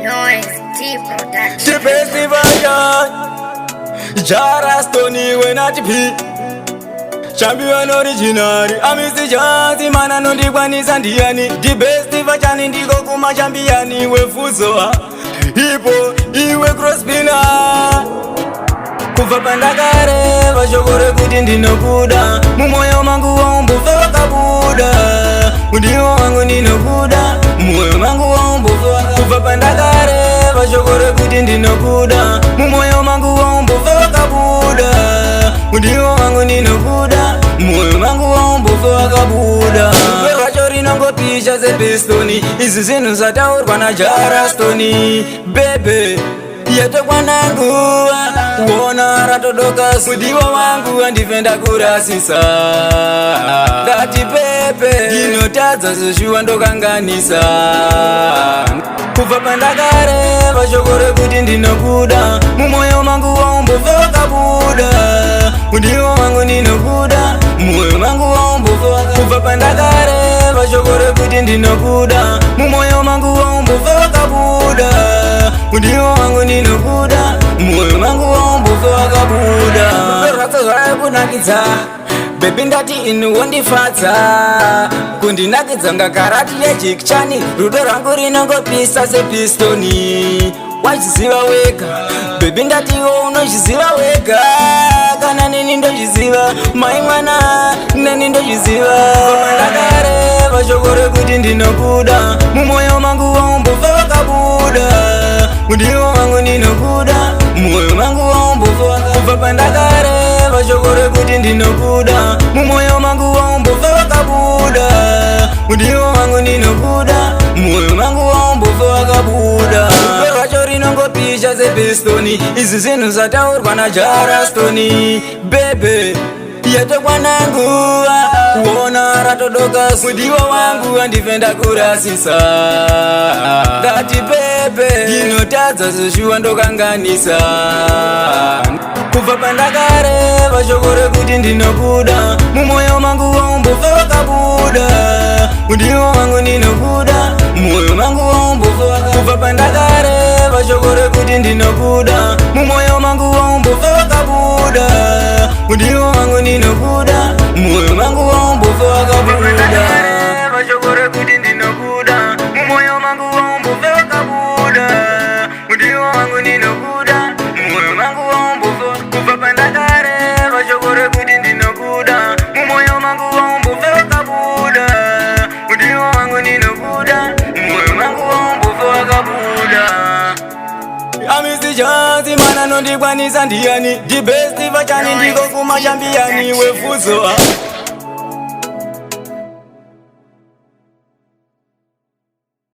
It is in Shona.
Noise T Production. The festival Jara Stony when at P Champion original Amisi Jansi mana no digwani sandiani The best vachani ndigo kuma championi we fuzo Hipo iwe crosspina Kufa pandakare vashokore kuti ndinokuda Mumoyo mangu waumbufe wakabuda Undiwo wangu ndinokuda Mumoyo mangu waumbufe wakabuda Kufa pandakare vashokore kuti ndinokuda Mumoyo mangu waumbufe wakabuda Undiwo wangu ndinokuda Mumoyo mangu waumbufe wakabuda Racho rinongopisha sepistoni Izi zinu zataurwa na Jara Stony Bebe Yeto kwananguwa Uona ratodoka Mudiwa wangu andifenda kurasisa Dati pepe Inotadza zoshuwa ndokanganisa Kufa pandakare vashokore kuti ndinokuda Mumoyo mangu waumbufe wakabuda Mudiwa wangu ndinokuda Mumoyo mangu waumbufe wakabuda Kufa pandakare vashokore kuti ndinokuda Mumoyo mangu waumbufe wakabuda Mudiwa wangu ndinokuda Mumoyo mangu waumbufe wakabuda Ratso zvayo kunakidza Baby ndati inu wondifadza Kundinakidza ngakarati yejikichani Rudo rangu rinongopisa sepistoni Wachiziva wega Baby ndati iwo unochiziva wega Kana neni ndochiziva Mai mwana neni ndochiziva Ndakare vashokore kuti ndinokuda Mumoyo mangu waumbufe wakabuda Mudiwa wangu ndinokuda Mumoyo mangu waumbufe wakabuda Kufa pandakare vashokore kuti ndinokuda Mumoyo mangu waumbufe wakabuda Mudiwa wangu ndinokuda Mumoyo mangu waumbufe wakabuda Racho rinongopisha sepistoni Izi zinu zataurwa na Jara Stony Bebe Yeto kwananguwa Uona ratodoka Mudiwa wangu andifenda kurasisa Dati pepe Inotadza zoshuwa ndokanganisa Kufa pandakare vashokore kuti ndinokuda Mumoyo mangu waumbufe wakabuda Mudiwa wangu ndinokuda Mumoyo mangu waumbufe wakabuda Kufa pandakare vashokore kuti ndinokuda Mumoyo mangu waumbufe wakabuda Mudiwa wangu ndinokuda Mumoyo mangu waumbufe wakabuda vashokore kuti ndinokuda Mumoyo mangu waumbufe wakabuda Mudiwa wangu ndinokuda Mumoyo mangu waumbufe Kufa pandakare vashokore kuti ndinokuda Mumoyo mangu waumbufe wakabuda Mudiwa wangu ndinokuda Mumoyo mangu waumbufe wakabuda Amisi Jansi mana nondikwanisa ndiani The best vachani ndiko kuma championi wefuzo